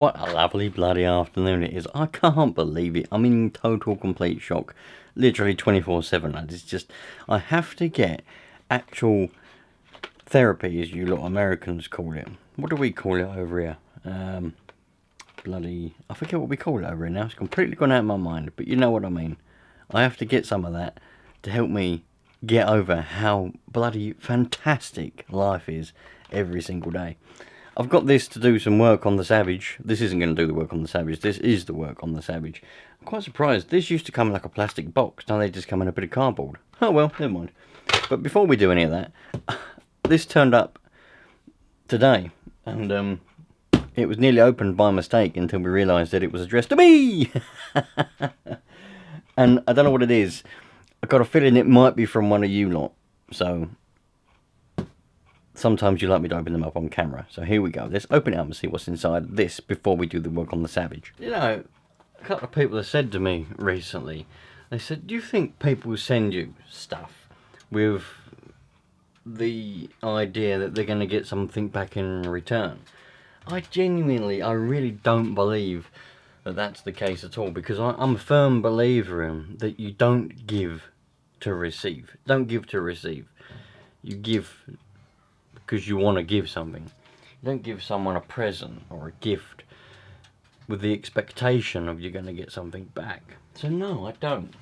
What a lovely bloody afternoon it is. I can't believe it. I'm in total complete shock. Literally 24/7. It's just, I have to get actual therapy, as you lot Americans call it. What do we call it over here? I forget what we call it over here now. It's completely gone out of my mind, but you know what I mean. I have to get some of that to help me get over how bloody fantastic life is every single day. I've got this to do some work on the Savage. This isn't going to do the work on the Savage. This is the work on the Savage. I'm quite surprised. This used to come in like a plastic box. Now they just come in a bit of cardboard. Oh well, never mind. But before we do any of that, this turned up today. And it was nearly opened by mistake until we realised that it was addressed to me. And I don't know what it is. I've got a feeling it might be from one of you lot. So sometimes you like me to open them up on camera. So here we go. Let's open it up and see what's inside this before we do the work on the Savage. You know, a couple of people have said to me recently, they said, do you think people send you stuff with the idea that they're going to get something back in return? I really don't believe that that's the case at all, because I'm a firm believer in that you don't give to receive. Don't give to receive. You give because you want to give something. You don't give someone a present or a gift with the expectation of you're going to get something back. So no, I don't.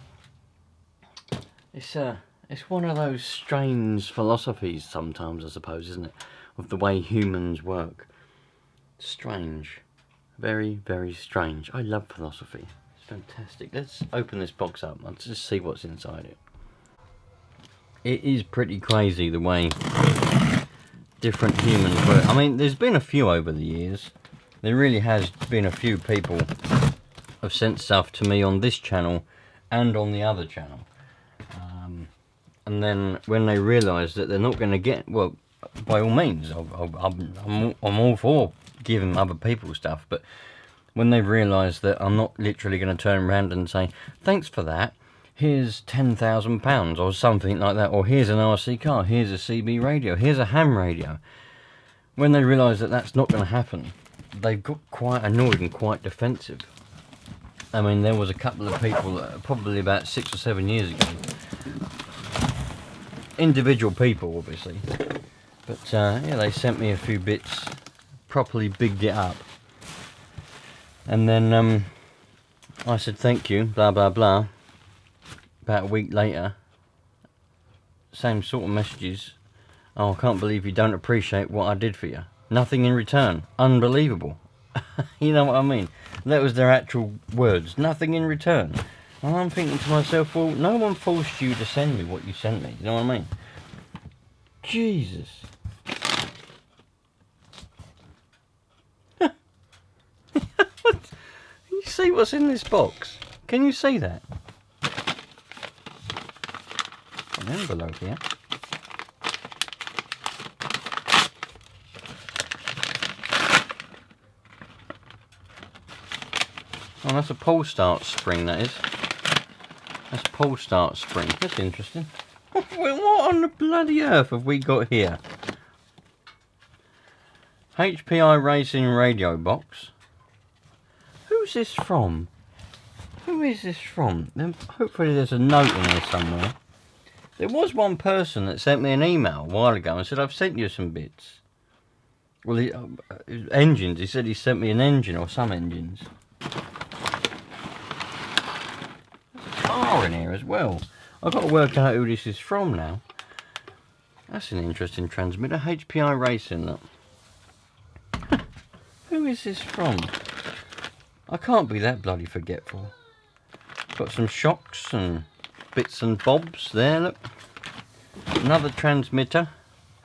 It's one of those strange philosophies sometimes, I suppose, isn't it? Of the way humans work. Strange. Very, very strange. I love philosophy. It's fantastic. Let's open this box up. Let's just see what's inside it. It is pretty crazy the way different humans work. I mean, there's been a few over the years. There really has been a few people have sent stuff to me on this channel and on the other channel. And then when they realise that they're not going to get, well, by all means, I'm all for giving other people stuff, but when they've realised that I'm not literally going to turn around and say, thanks for that, here's £10,000 or something like that, or here's an RC car, here's a CB radio, here's a ham radio. When they realise that that's not going to happen, they've got quite annoyed and quite defensive. I mean, there was a couple of people, probably about 6 or 7 years ago, individual people obviously, but yeah, they sent me a few bits, properly bigged it up, and then I said thank you, blah blah blah. About a week later, same sort of messages. Oh, I can't believe you don't appreciate what I did for you. Nothing in return. Unbelievable. You know what I mean? That was their actual words. Nothing in return. And I'm thinking to myself, well, no one forced you to send me what you sent me. You know what I mean? Jesus. Can you see what's in this box? Can you see that? An envelope here. Oh, that's a pull start spring, that is. That's pull start spring. That's interesting. Well, what on the bloody earth have we got here? HPI Racing radio box. Who's this from? Who is this from? Hopefully there's a note in there somewhere. There was one person that sent me an email a while ago and said, I've sent you some bits. Well, engines. He said he sent me an engine or some engines. There's a car in here as well. I've got to work out who this is from now. That's an interesting transmitter. HPI Racing, look. Who is this from? I can't be that bloody forgetful. Got some shocks and bits and bobs there, look. Another transmitter.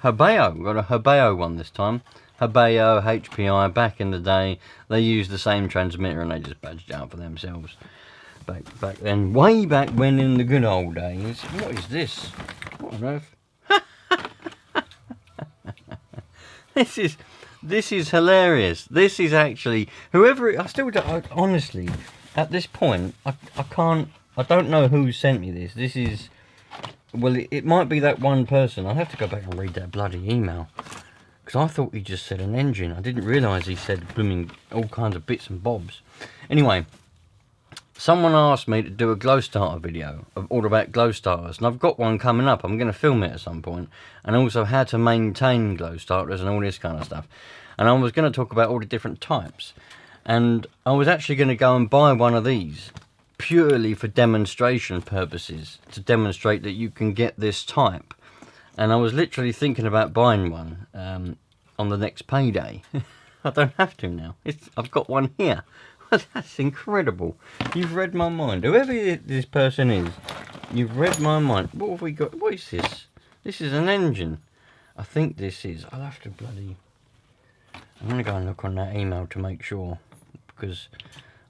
Habeo. Got a Habeo one this time. Habeo, HPI, back in the day, they used the same transmitter and they just badged it out for themselves. Back then, way back when, in the good old days. What is this? What on earth? This is hilarious. This is actually, whoever, I still don't, honestly, at this point, I don't know who sent me this. This is, well, it might be that one person. I'll have to go back and read that bloody email. Because I thought he just said an engine. I didn't realise he said blooming all kinds of bits and bobs. Anyway, someone asked me to do a glow starter video of all about glow starters, and I've got one coming up. I'm going to film it at some point, and also how to maintain glow starters and all this kind of stuff. And I was going to talk about all the different types, and I was actually going to go and buy one of these purely for demonstration purposes, to demonstrate that you can get this type. And I was literally thinking about buying one on the next payday. I don't have to now. I've got one here. That's incredible. You've read my mind. Whoever this person is, you've read my mind. What have we got? What is this? This is an engine. I think this is. I'll have to bloody... I'm going to go and look on that email to make sure. Because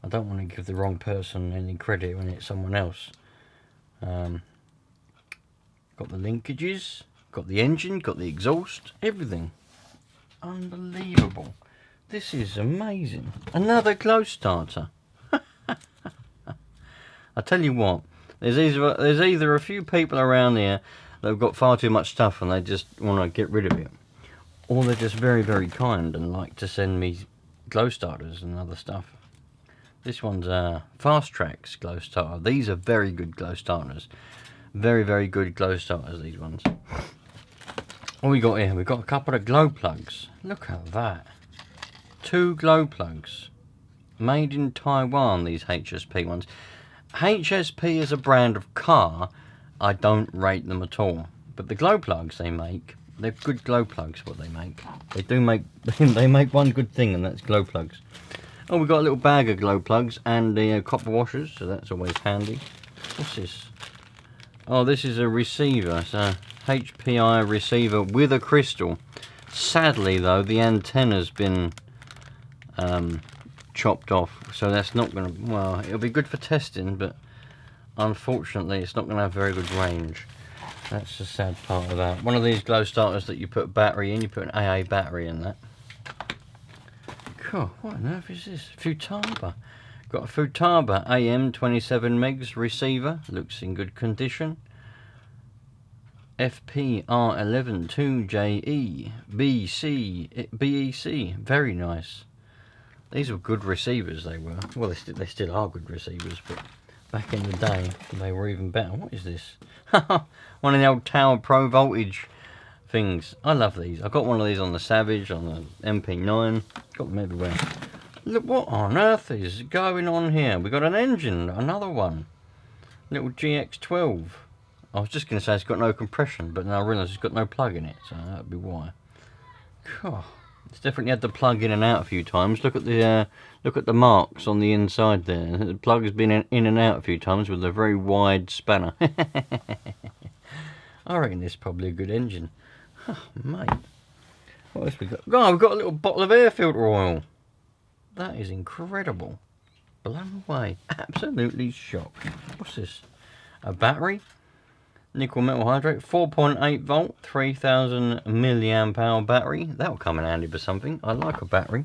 I don't want to give the wrong person any credit when it's someone else. Got the linkages. Got the engine, got the exhaust, everything. Unbelievable. This is amazing. Another glow starter. I tell you what, there's either a few people around here that have got far too much stuff and they just want to get rid of it, or they're just very, very kind and like to send me glow starters and other stuff. This one's Fast Tracks glow starter. These are very good glow starters. Very, very good glow starters, these ones. What we got here? We've got a couple of glow plugs. Look at that. 2 glow plugs. Made in Taiwan, these HSP ones. HSP is a brand of car. I don't rate them at all. But the glow plugs they make, they're good glow plugs what they make. They do make, they make one good thing, and that's glow plugs. Oh, we've got a little bag of glow plugs and the copper washers, so that's always handy. What's this? Oh, this is a receiver. It's a HPI receiver with a crystal. Sadly, though, the antenna's been chopped off, so that's not going to... Well, it'll be good for testing, but unfortunately, it's not going to have very good range. That's the sad part of that. One of these glow starters that you put a battery in, you put an AA battery in that. Cool. What on earth is this? Futaba. Got a Futaba AM 27 megs receiver. Looks in good condition. FPR11 2JE BEC. Very nice. These were good receivers, they were. Well, they still are good receivers, but back in the day, they were even better. What is this? One of the old Tower Pro Voltage things. I love these. I got one of these on the Savage, on the MP9. Got them everywhere. Look, what on earth is going on here? We got an engine, another one. Little GX12. I was just going to say it's got no compression, but now I realise it's got no plug in it, so that'd be why. God, it's definitely had the plug in and out a few times. Look at the marks on the inside there. The plug has been in and out a few times with a very wide spanner. I reckon this is probably a good engine. Oh, mate. What else we got? Oh, we've got a little bottle of air filter oil. That is incredible. Blown away. Absolutely shocked. What's this? A battery? Nickel metal hydrate. 4.8 volt. 3000 milliamp hour battery. That'll come in handy for something. I like a battery.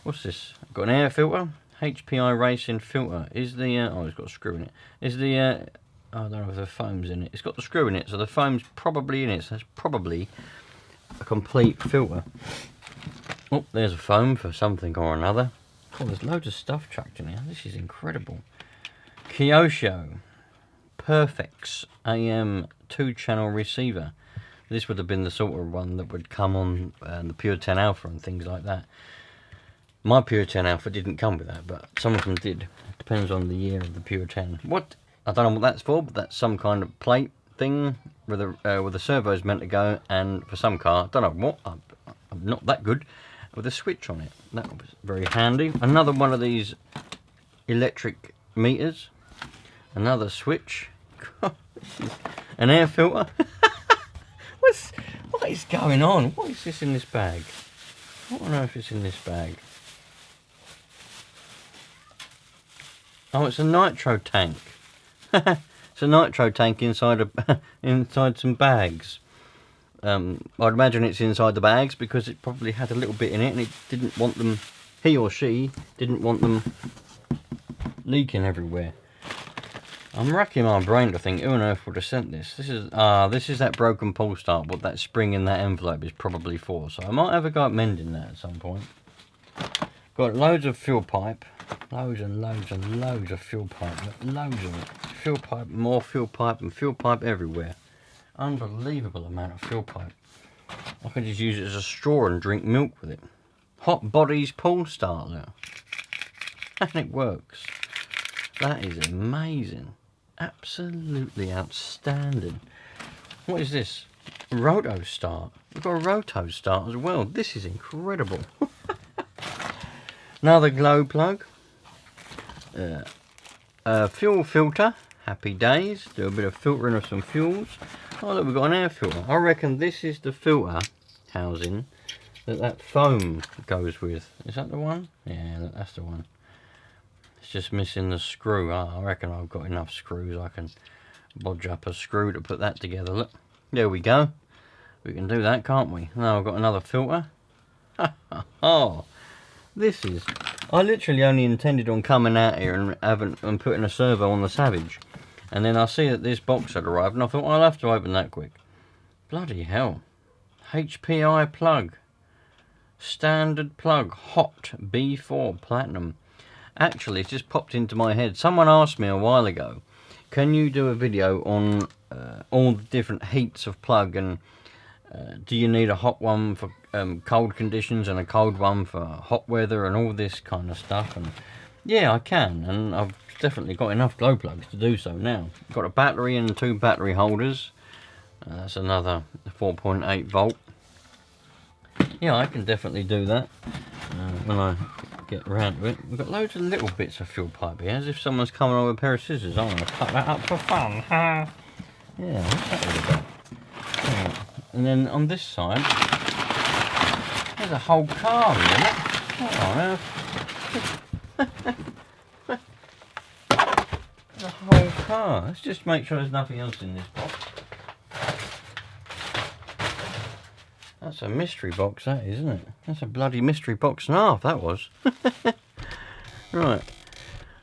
What's this? I've got an air filter. HPI racing filter. Is the... oh, it's got a screw in it. Is the... I don't know if the foam's in it. It's got the screw in it, so the foam's probably in it. So that's probably a complete filter. Oh, there's a foam for something or another. Oh, there's loads of stuff chucked in here. This is incredible. Kyosho Perfex AM 2-channel receiver. This would have been the sort of one that would come on the Pure 10 Alpha and things like that. My Pure 10 Alpha didn't come with that, but some of them did. It depends on the year of the Pure 10. What? I don't know what that's for, but that's some kind of plate thing where the servo's meant to go, and for some car, I don't know what, I'm not that good, with a switch on it. That was very handy. Another one of these electric meters. Another switch. An air filter. What is going on? What is this in this bag? What on earth is in this bag? Oh, it's a nitro tank. It's a nitro tank inside inside some bags. I'd imagine it's inside the bags because it probably had a little bit in it, and it didn't want them. He or she didn't want them leaking everywhere. I'm racking my brain to think who on earth would have sent this. This is that broken pull start. What that spring in that envelope is probably for. So I might have a go at mending that at some point. Got loads of fuel pipe, loads and loads and loads of fuel pipe, loads of it. Fuel pipe, more fuel pipe, and fuel pipe everywhere. Unbelievable amount of fuel pipe. I can just use it as a straw and drink milk with it. Hot bodies pull start now. And it works. That is amazing. Absolutely outstanding. What is this? Roto start. We've got a roto start as well. This is incredible. Another glow plug. Fuel filter. Happy days. Do a bit of filtering of some fuels. Oh look, we've got an air filter. I reckon this is the filter housing that foam goes with. Is that the one? Yeah, that's the one. It's just missing the screw. Oh, I reckon I've got enough screws. I can bodge up a screw to put that together. Look, there we go. We can do that, can't we? Now I've got another filter. Oh, this is... I literally only intended on coming out here and putting a servo on the Savage. And then I see that this box had arrived and I thought, I'll have to open that quick. Bloody hell. HPI plug. Standard plug. Hot B4 Platinum. Actually, it's just popped into my head. Someone asked me a while ago, can you do a video on all the different heats of plug, and do you need a hot one for cold conditions and a cold one for hot weather and all this kind of stuff? And yeah, I can, and I've definitely got enough glow plugs to do so now. Got a battery and 2 battery holders. That's another 4.8 volt. Yeah, I can definitely do that when I get around to it. We've got loads of little bits of fuel pipe here, as if someone's coming on with a pair of scissors. I want to cut that up for fun. Yeah, what's that all about? Yeah. And then on this side, there's a whole car here. What on earth? The whole car. Let's just make sure there's nothing else in this box. That's a mystery box, that is, isn't it? That's a bloody mystery box and a half, that was. Right.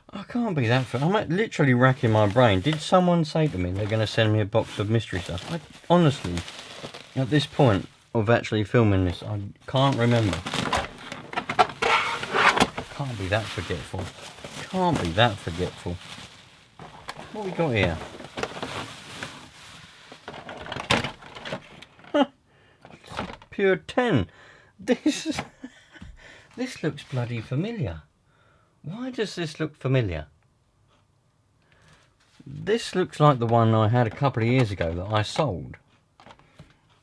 I can't be that far. I'm literally racking my brain. Did someone say to me they're going to send me a box of mystery stuff? I honestly, at this point of actually filming this, I can't remember. Can't be that forgetful. Can't be that forgetful. What we got here? Pure 10. This looks bloody familiar. Why does this look familiar? This looks like the one I had a couple of years ago that I sold.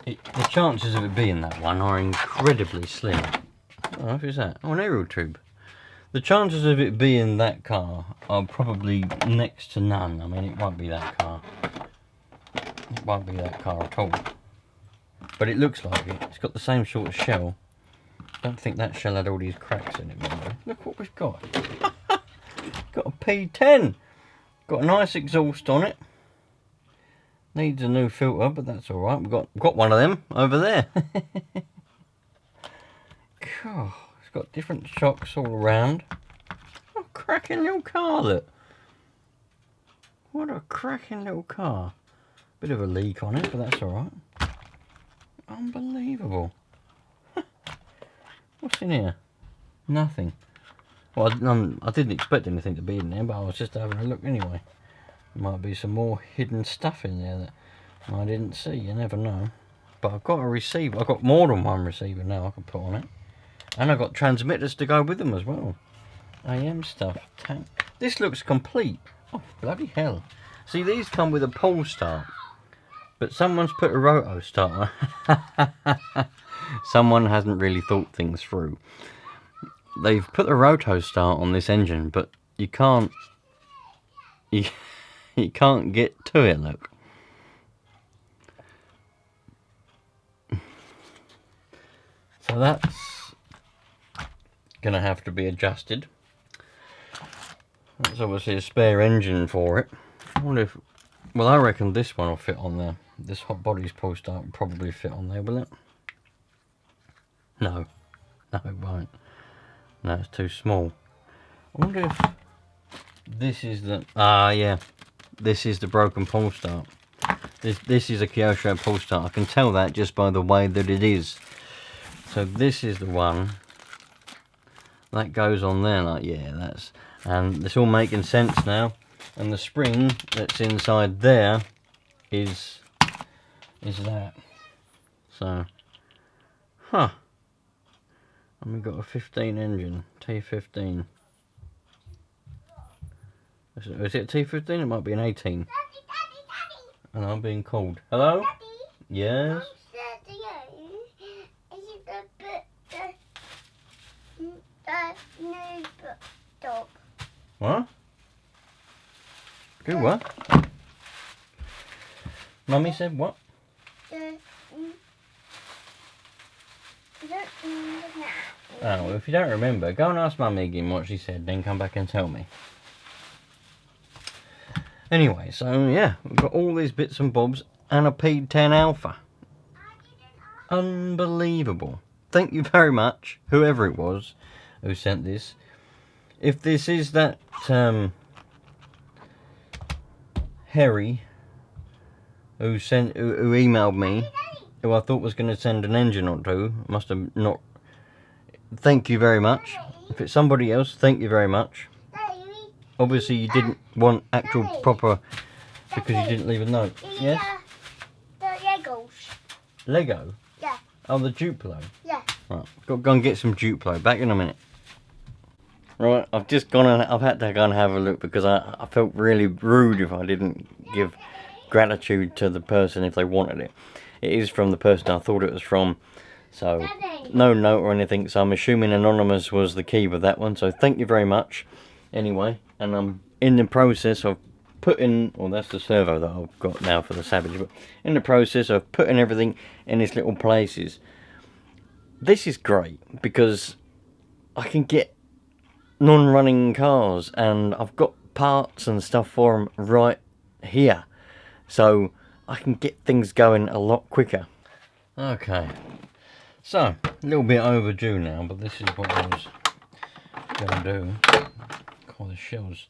The chances of it being that one are incredibly slim. Oh, what is that? Oh, an aerial tube. The chances of it being that car are probably next to none. I mean, it won't be that car. It won't be that car at all. But it looks like it. It's got the same sort of shell. Don't think that shell had all these cracks in it. Look what we've got. Got a P10. Got a nice exhaust on it. Needs a new filter, but that's all right. We've got one of them over there. God, it's got different shocks all around. What a cracking little car, look. What a cracking little car. Bit of a leak on it, but that's all right. Unbelievable. What's in here? Nothing. Well, I didn't expect anything to be in there, but I was just having a look anyway. There might be some more hidden stuff in there that I didn't see. You never know. But I've got a receiver. I've got more than one receiver now I can put on it. And I've got transmitters to go with them as well. AM stuff. Tank. This looks complete. Oh, bloody hell. See, these come with a pull start. But someone's put a roto start on. Someone hasn't really thought things through. They've put a roto start on this engine, but you can't you can't get to it, look. So that's gonna have to be adjusted. That's obviously a spare engine for it. I wonder if, well, I reckon this one will fit on there. This hot bodies pull start will probably fit on there, will it? No. No, it won't. No, it's too small. I wonder if this is the... Ah, yeah. this is the broken pull start. This is a Kyosho pull start. I can tell that just by the way that it is. So this is the one that goes on there, like, yeah, that's, and it's all making sense now. And the spring that's inside there is that. So, huh. And we've got a 15 engine, T15. Is it a T15? It might be an 18. Daddy, Daddy. And I'm being called. Hello? Daddy, Yes? new dog. What? Do what? Mummy said what? Oh, well, if you don't remember, go and ask Mummy again what she said, then come back and tell me. Anyway, so yeah, we've got all these bits and bobs and a P10 Alpha. Unbelievable. Thank you very much, whoever it was who sent this. If this is that Harry who emailed me, who I thought was going to send an engine or two, must have not. Thank you very much. If it's somebody else, thank you very much. Obviously you didn't want actual proper, because you didn't leave a note. Yes? The Legos. Lego? Yeah. Oh, the Duplo? Yeah. Right, got to go and get some Duplo. Back in a minute. Right, I've just gone and I've had to go and have a look because I felt really rude if I didn't give gratitude to the person if they wanted it. It is from the person I thought it was from, so Daddy. No note or anything, so I'm assuming anonymous was the key with that one, so thank you very much anyway. And I'm in the process of putting, well, that's the servo that I've got now for the Savage, but in the process of putting everything in its little places. This is great because I can get non-running cars and I've got parts and stuff for them right here, so I can get things going a lot quicker. Okay, so a little bit overdue now, but this is what I was going to do. Call the shells.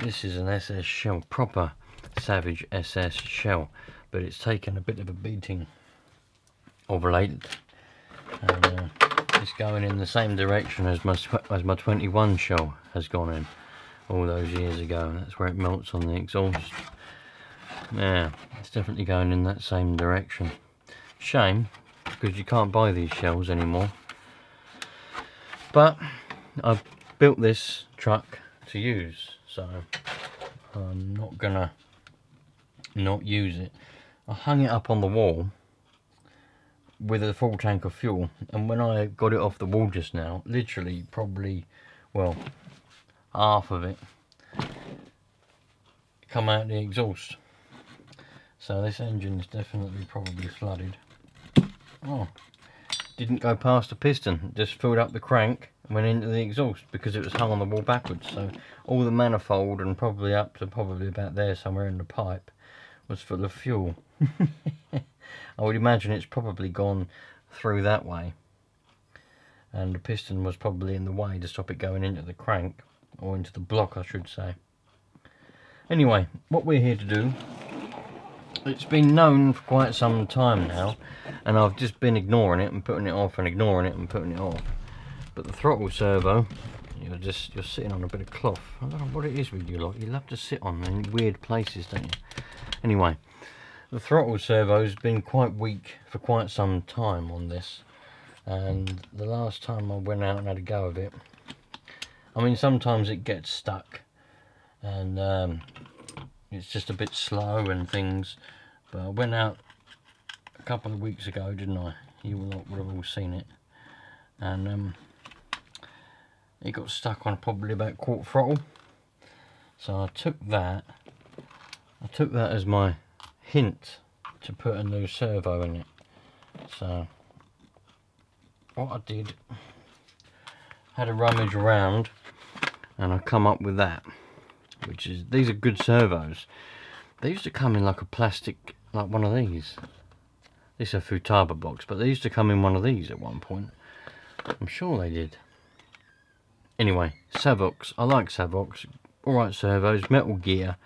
This is an SS shell, proper Savage SS shell, but it's taken a bit of a beating of late, and it's going in the same direction as my 21 shell has gone in all those years ago, and that's where it melts on the exhaust. Yeah, it's definitely going in that same direction. Shame, because you can't buy these shells anymore. But I've built this truck to use, so I'm not gonna not use it. I hung it up on the wall with a full tank of fuel, and when I got it off the wall just now, literally probably, well, half of it come out the exhaust. So this engine is definitely probably flooded. Oh, didn't go past the piston, just filled up the crank and went into the exhaust because it was hung on the wall backwards. So all the manifold and probably up to probably about there somewhere in the pipe was full of fuel. I would imagine it's probably gone through that way, and the piston was probably in the way to stop it going into the crank, or into the block I should say. Anyway, what we're here to do, it's been known for quite some time now, and I've just been ignoring it and putting it off and ignoring it and putting it off. But the throttle servo, you're sitting on a bit of cloth. I don't know what it is with you lot. You love to sit on in weird places, don't you? Anyway, the throttle servo's been quite weak for quite some time on this, and the last time I went out and had a go of it, I mean, sometimes it gets stuck and it's just a bit slow and things, but I went out a couple of weeks ago, didn't I? You would have all seen it, and it got stuck on probably about quart throttle. So I took that as my hint to put a new servo in it. So what I did, had a rummage around, and I come up with that, which is, these are good servos. They used to come in like a plastic, like one of these. This is a Futaba box, but they used to come in one of these at one point. I'm sure they did. Anyway, Savox. I like Savox. Alright servos, metal gear.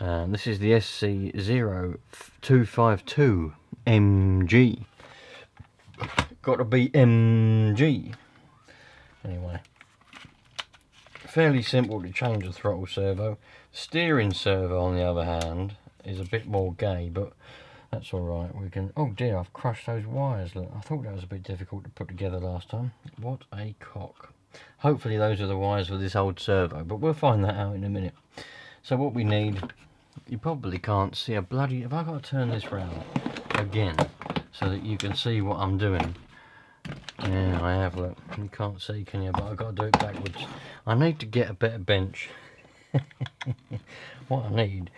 This is the SC0252MG. Got to be MG. Anyway, fairly simple to change the throttle servo. Steering servo, on the other hand, is a bit more gay, but that's alright. We can... Oh dear, I've crushed those wires. Look, I thought that was a bit difficult to put together last time. What a cock. Hopefully those are the wires for this old servo, but we'll find that out in a minute. So what we need... You probably can't see a bloody... Have I got to turn this round again so that you can see what I'm doing? Yeah, I have. Look, you can't see, can you? But I've got to do it backwards. I need to get a better bench. What I need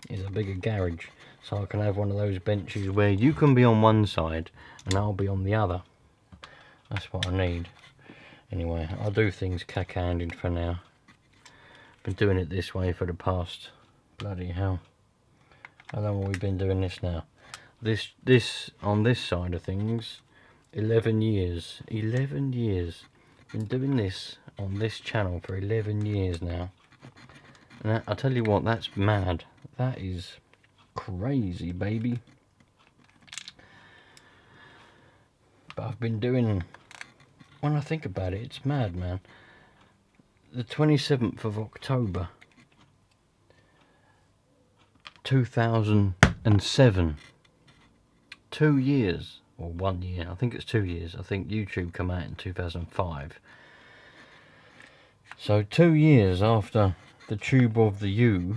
is a bigger garage, so I can have one of those benches where you can be on one side and I'll be on the other. That's what I need. Anyway, I'll do things cack-handed for now. Been doing it this way for the past... Bloody hell. How long have we been doing this now? This on this side of things, 11 years. 11 years. Been doing this on this channel for 11 years now. And that, I'll tell you what, that's mad. That is crazy, baby. But I've been doing... When I think about it, it's mad, man. The 27th of October... 2007. 2 years, or 1 year, I think it's 2 years. I think YouTube came out in 2005. So 2 years after the tube of the U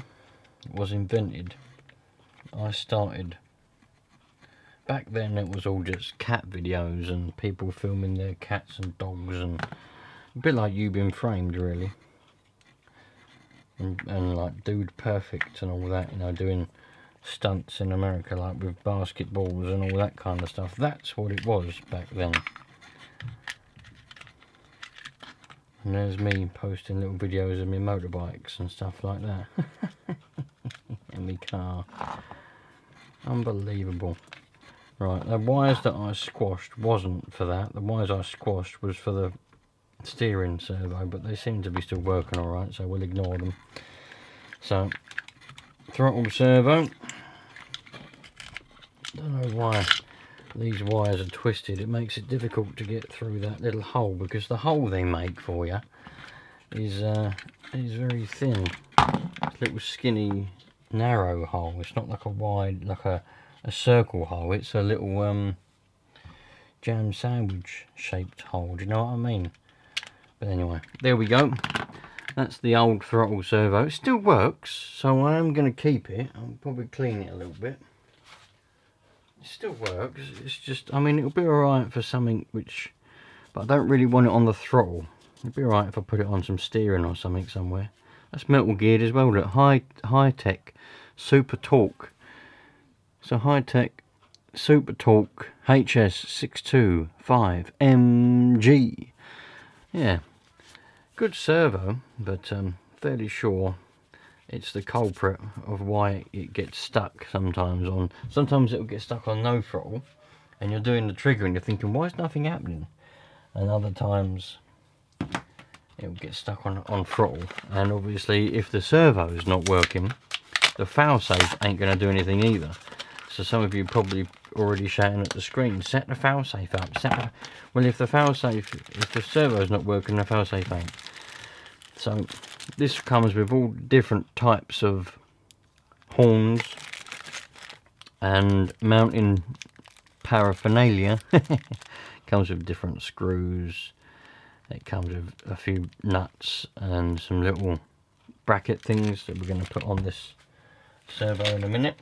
was invented, I started. Back then it was all just cat videos and people filming their cats and dogs, and a bit like You Been Framed, really. And like Dude Perfect and all that, you know, doing stunts in America, like with basketballs and all that kind of stuff. That's what it was back then. And there's me posting little videos of my motorbikes and stuff like that. In my car. Unbelievable. Right, the wires that I squashed wasn't for that. The wires I squashed was for the steering servo, but they seem to be still working alright, so we'll ignore them. So, throttle servo. Don't know why these wires are twisted. It makes it difficult to get through that little hole, because the hole they make for you is very thin. It's a little skinny, narrow hole. It's not like a wide, like a circle hole. It's a little jam sandwich shaped hole. Do you know what I mean? But anyway, there we go. That's the old throttle servo. It still works, so I am going to keep it. I'll probably clean it a little bit. It still works. It's just, I mean, it'll be alright for something which... But I don't really want it on the throttle. It'll be alright if I put it on some steering or something somewhere. That's metal geared as well. Look, high-tech super torque. So high-tech super torque HS625MG. Yeah. Good servo, but fairly sure it's the culprit of why it gets stuck sometimes on... Sometimes it'll get stuck on no throttle, and you're doing the trigger and you're thinking, why is nothing happening? And other times it'll get stuck on throttle, and obviously if the servo is not working, the failsafe ain't going to do anything either. So some of you probably already shouting at the screen, set the failsafe up. Well, if the servo is not working, the failsafe ain't. So this comes with all different types of horns and mounting paraphernalia. Comes with different screws. It comes with a few nuts and some little bracket things that we're going to put on this servo in a minute.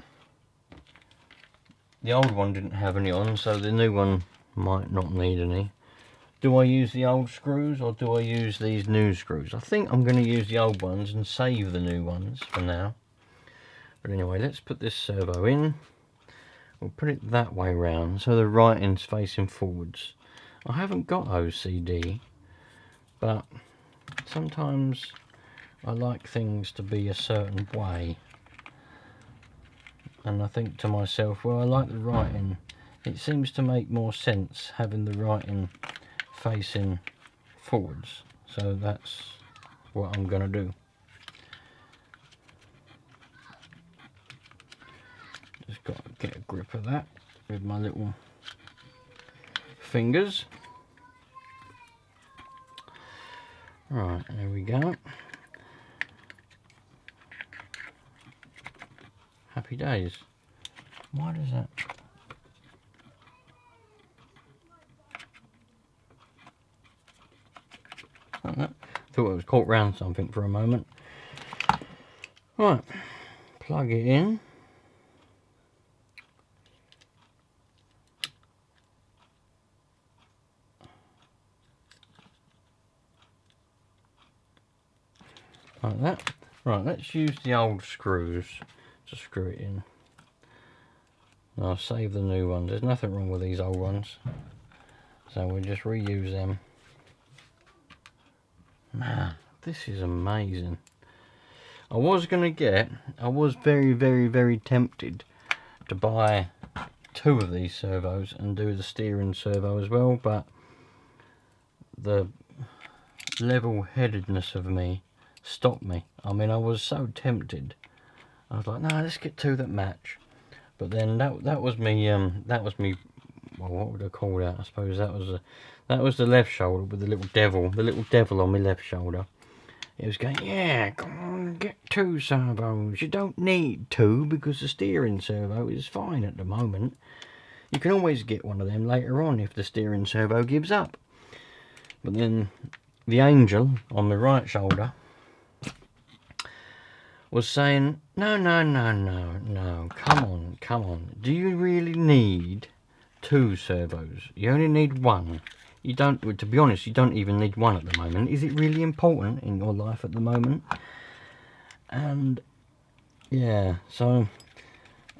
The old one didn't have any on, so the new one might not need any. Do I use the old screws or do I use these new screws? I think I'm going to use the old ones and save the new ones for now. But anyway, let's put this servo in. We'll put it that way round so the writing's facing forwards. I haven't got OCD, but sometimes I like things to be a certain way. And I think to myself, well, I like the writing. It seems to make more sense having the writing facing forwards. So that's what I'm going to do. for that with my little fingers. Right, there we go. Happy days. Why does that? Thought it was caught round something for a moment. Right, plug it in. Like that. Right, let's use the old screws to screw it in. I'll save the new ones. There's nothing wrong with these old ones, so we'll just reuse them. Man, this is amazing. I was very, very, very tempted to buy 2 of these servos and do the steering servo as well, but the level-headedness of me stopped me. I mean, I was so tempted. I was like, no, let's get 2 that match. But then that was me. Well, what would I call that? I suppose that was the left shoulder with the little devil on my left shoulder. It was going, yeah, come on, get 2 servos. You don't need 2 because the steering servo is fine at the moment. You can always get one of them later on if the steering servo gives up. But then the angel on the right shoulder was saying, no, come on. Do you really need 2 servos? You only need 1. You don't, to be honest, you don't even need 1 at the moment. Is it really important in your life at the moment? And yeah, so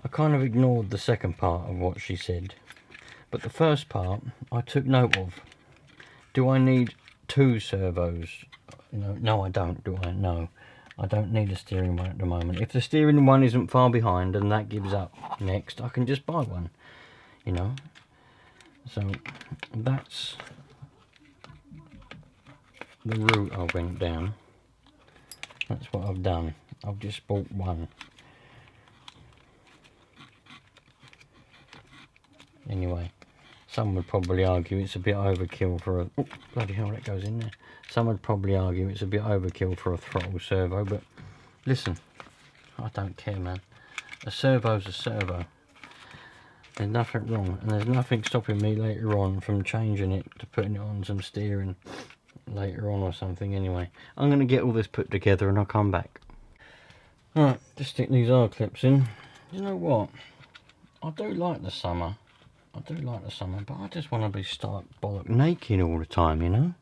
I kind of ignored the second part of what she said. But the first part, I took note of. Do I need 2 servos? You know, no, I don't, do I? No. I don't need a steering one at the moment. If the steering one isn't far behind and that gives up next, I can just buy one, you know. So that's the route I went down. That's what I've done. I've just bought 1. Anyway, some would probably argue it's a bit overkill for a... Oh, bloody hell, that goes in there. Some would probably argue it's a bit overkill for a throttle servo, but listen, I don't care, man. A servo's a servo. There's nothing wrong, and there's nothing stopping me later on from changing it to putting it on some steering later on or something. Anyway, I'm going to get all this put together and I'll come back. Right, just stick these R clips in. You know what? I do like the summer. But I just want to be stark bollock naked all the time, you know?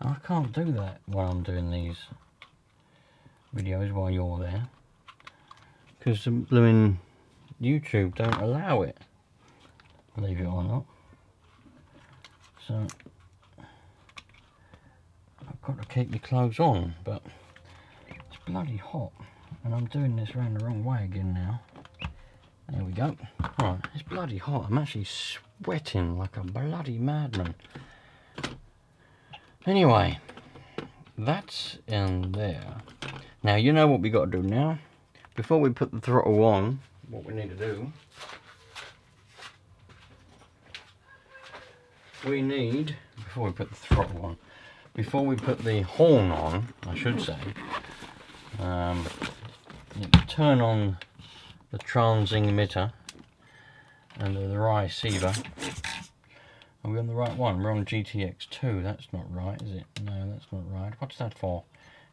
I can't do that while I'm doing these videos while you're there, because the blooming YouTube don't allow it, believe it or not. So I've got to keep my clothes on, but it's bloody hot, and I'm doing this round the wrong way again now. There we go. Right, it's bloody hot. I'm actually sweating like a bloody madman. Anyway, that's in there. Now, you know what we got to do now? Before we put the throttle on, what we need to do, we need, before we put the throttle on, before we put the horn on, I should say, turn on the transmitter and the receiver. Are we on the right one? We're on GTX2. That's not right, is it? No, that's not right. What's that for?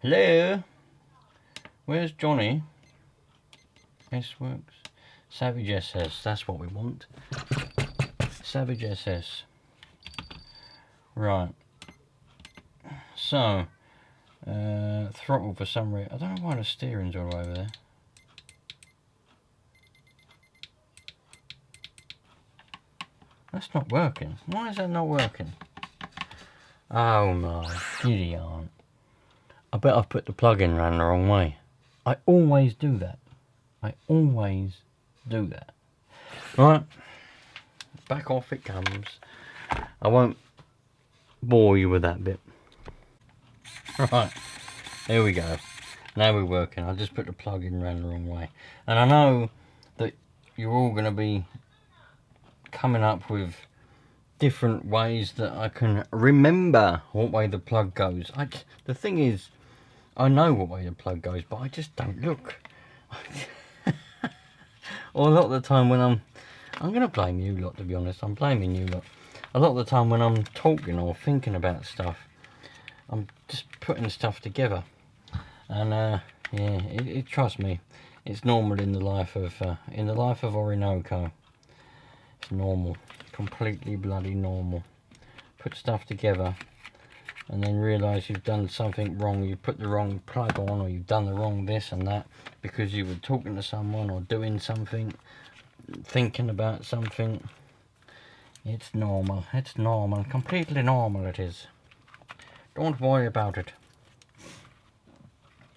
Hello? Where's Johnny? S-Works. Savage SS. That's what we want. Savage SS. Right. So, throttle for some reason. I don't know why the steering's all over there. That's not working. Why is that not working? Oh my giddy aunt. I bet I've put the plug in round the wrong way. I always do that. Right. Back off it comes. I won't bore you with that bit. Right. There we go. Now we're working. I just put the plug in round the wrong way. And I know that you're all going to be coming up with different ways that I can remember what way the plug goes. The thing is, I know what way the plug goes, but I just don't look. Or a lot of the time when I'm going to blame you lot, to be honest. I'm blaming you lot. A lot of the time when I'm talking or thinking about stuff, I'm just putting stuff together. And yeah, trust me, it's normal in the life of Orinoco. It's normal, completely bloody normal. Put stuff together and then realise you've done something wrong. You put the wrong plug on, or you've done the wrong this and that because you were talking to someone or doing something, thinking about something. It's normal. It's normal. Completely normal it is. Don't worry about it.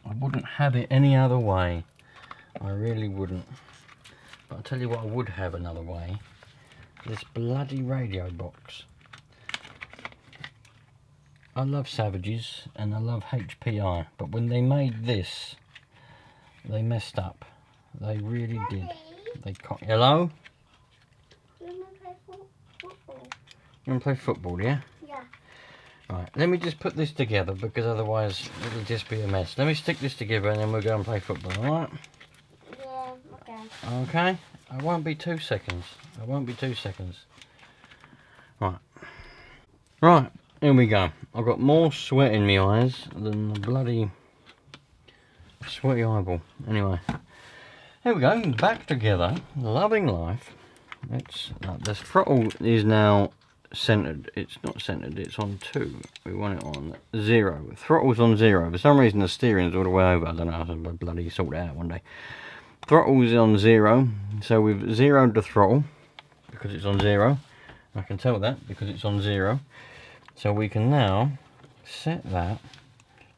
I wouldn't have it any other way. I really wouldn't. But I'll tell you what I would have another way. This bloody radio box. I love Savages and I love HPI, but when they made this, they messed up. They really did. Hello? You want to play football? You want to play football, yeah? Yeah. Right, let me just put this together because otherwise it'll just be a mess. Let me stick this together and then we'll go and play football, alright? Yeah, okay. Okay? I won't be 2 seconds. I won't be 2 seconds. Right. Right, here we go. I've got more sweat in my eyes than the bloody sweaty eyeball. Anyway. Here we go, back together. Loving life. The throttle is now centered. It's not centered, it's on 2. We want it on 0. Throttle's on 0. For some reason the steering's all the way over. I don't know, I'll bloody sort it out one day. Throttle's on 0, so we've zeroed the throttle because it's on 0. I can tell that because it's on 0. So we can now set that.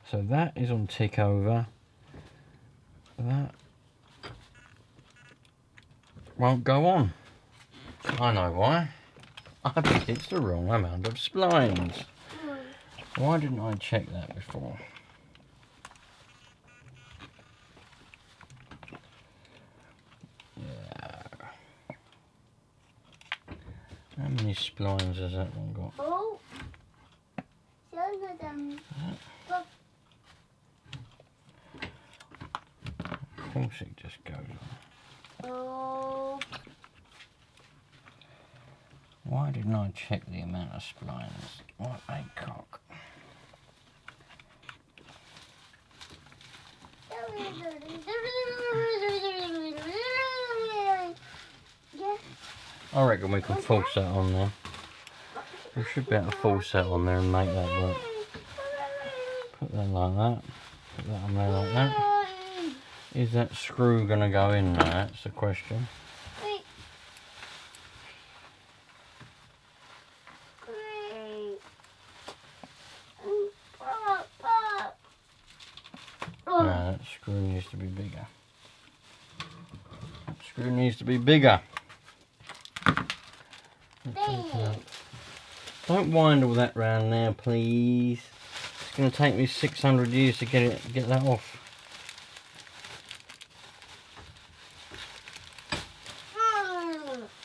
So that is on tick over. That won't go on. I know why. I think it's the wrong amount of splines. Why didn't I check that before? Yeah. How many splines has that one got? Oh. Some of them. Of course it just goes on. Oh. Why didn't I check the amount of splines? What a cock. I reckon we can force that on there. We should be able to force that on there and make that work. Put that like that. Put that on there like that. Is that screw going to go in there? That's the question. No, that screw needs to be bigger. That screw needs to be bigger. Don't wind all that round now, please. It's going to take me 600 years to get that off.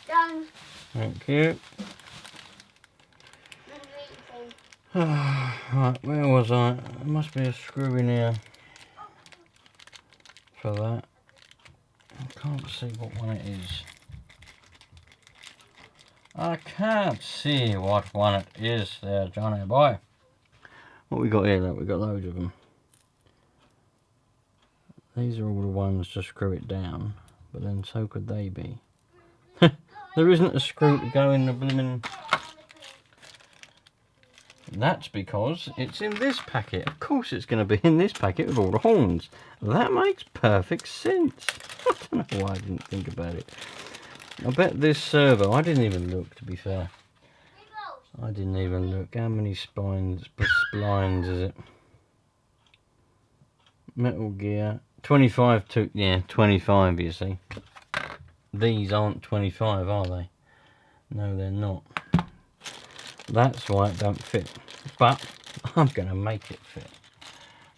Done. Thank you. Right, where was I? There must be a screw in here for that. I can't see what one it is. I can't see what one it is there, Johnny boy. What we got here? Look, we got loads of them. These are all the ones to screw it down, but then so could they be. There isn't a screw to go in the blooming. That's because it's in this packet. Of course it's going to be in this packet with all the horns. That makes perfect sense. I don't know why I didn't think about it. I bet this servo, I didn't even look, to be fair. I didn't even look. How many splines is it? Metal gear. 25 to, yeah, 25 you see. These aren't 25, are they? No, they're not. That's why it don't fit. But I'm going to make it fit.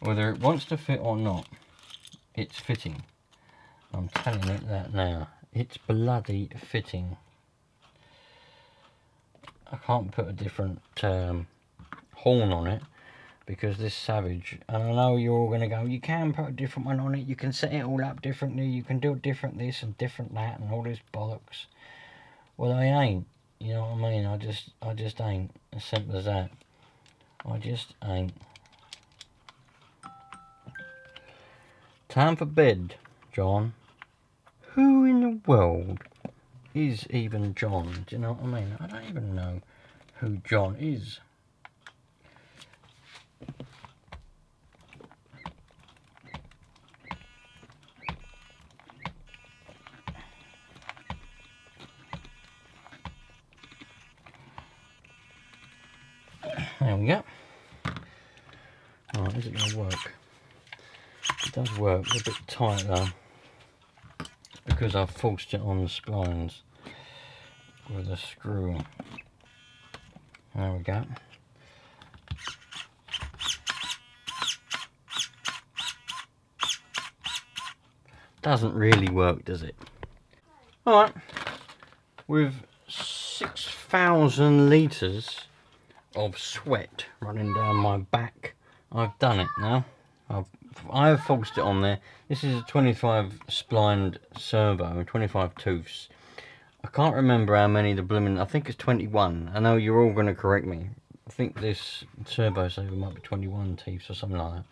Whether it wants to fit or not, it's fitting. I'm telling it that now. it's bloody fitting. I can't put a different horn on it because this Savage, and I know you're all going to go, you can put a different one on it, you can set it all up differently, you can do different this and different that and all this bollocks. Well, I ain't, you know what I mean? I just ain't, as simple as that. I just ain't. Time for bed, John. Who in the world is even John? Do you know what I mean? I don't even know who John is. There we go. Alright, is it going to work? It does work. It's a bit tight though. It's because I've forced it on the splines with a screw. There we go. Doesn't really work, does it? Alright. With 6,000 litres of sweat running down my back, I've done it now. I've forced it on there. This is a 25 splined servo, 25 tooths. I can't remember how many the blooming, I think it's 21. I know you're all going to correct me. I think this servo saver might be 21 teeth or something like that.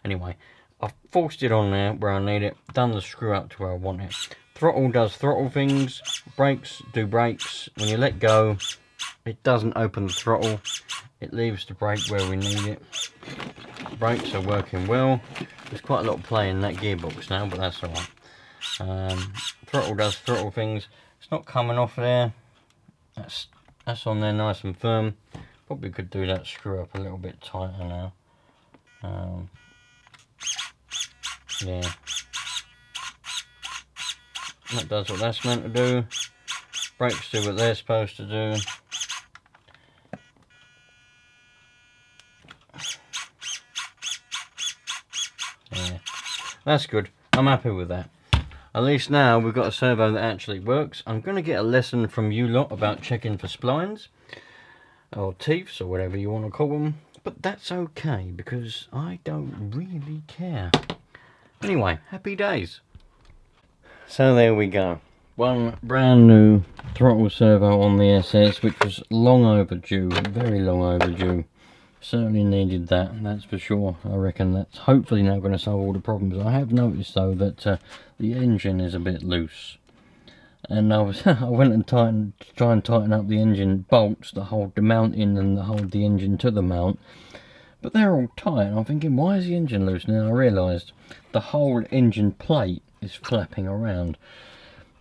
Anyway, I've forced it on there where I need it, done the screw up to where I want it. Throttle does throttle things, brakes do brakes. When you let go, it doesn't open the throttle, it leaves the brake where we need it. Brakes are working well. There's quite a lot of play in that gearbox now, but that's alright. Throttle does throttle things. It's not coming off there. That's on there nice and firm. Probably could do that screw up a little bit tighter now. Yeah. That does what that's meant to do. Brakes do what they're supposed to do. Yeah, that's good. I'm happy with that. At least now we've got a servo that actually works. I'm going to get a lesson from you lot about checking for splines or teeths or whatever you want to call them, but that's okay because I don't really care. Anyway, happy days. So there we go. One brand new throttle servo on the SS, which was long overdue, very long overdue. Certainly needed that, that's for sure. I reckon that's hopefully now going to solve all the problems. I have noticed though that the engine is a bit loose, and I went and try and tighten up the engine bolts that hold the mount in and that hold the engine to the mount, but they're all tight. I'm thinking, why is the engine loose? And then I realised the whole engine plate is flapping around.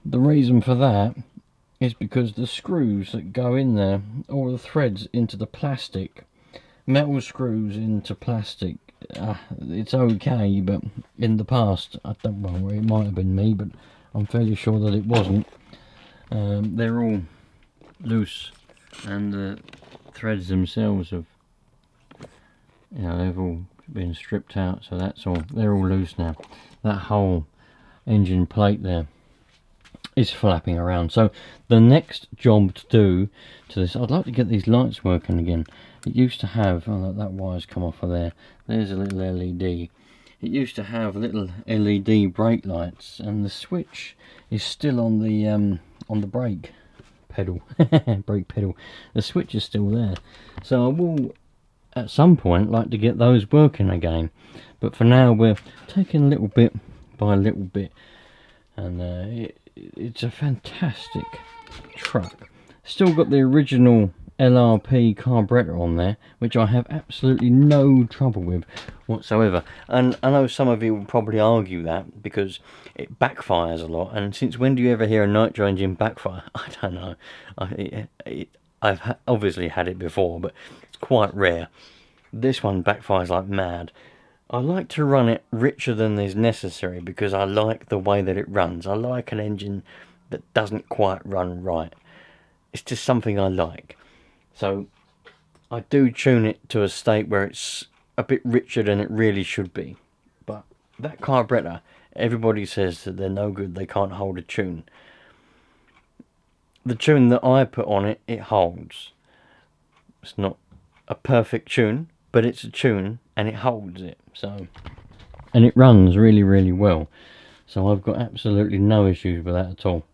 The reason for that is because the screws that go in there, all the threads into the plastic, metal screws into plastic, it's okay, but in the past, I don't know, it might have been me, but I'm fairly sure that it wasn't. They're all loose, and the threads themselves have, you know, they've all been stripped out, so that's all, they're all loose now. That whole engine plate there is flapping around. So the next job to do to this, I'd like to get these lights working again. It used to have, oh, that wire's come off of there. There's a little LED. It used to have little LED brake lights, and the switch is still on the brake pedal. Brake pedal. The switch is still there. So I will, at some point, like to get those working again. But for now, we're taking little bit by little bit, and it's a fantastic truck. Still got the original LRP carburetor on there, which I have absolutely no trouble with whatsoever. And I know some of you will probably argue that because it backfires a lot, and since when do you ever hear a nitro engine backfire? I don't know. I've obviously had it before, but it's quite rare. This one backfires like mad. I like to run it richer than is necessary because I like the way that it runs. I like an engine that doesn't quite run right. It's just something I like. So I do tune it to a state where it's a bit richer than it really should be. But that carburetor, everybody says that they're no good, they can't hold a tune. the tune that I put on it, it holds. It's not a perfect tune, but it's a tune and it holds it. So, and it runs really, really well. So I've got absolutely no issues with that at all.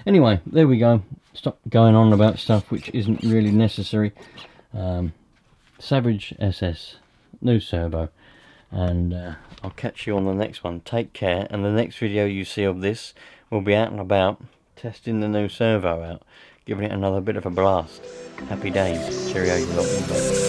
Anyway, there we go. Stop going on about stuff which isn't really necessary. Savage SS, new servo. And I'll catch you on the next one. Take care. And the next video you see of this will be out and about, testing the new servo out, giving it another bit of a blast. Happy days. Cheerio, you lot.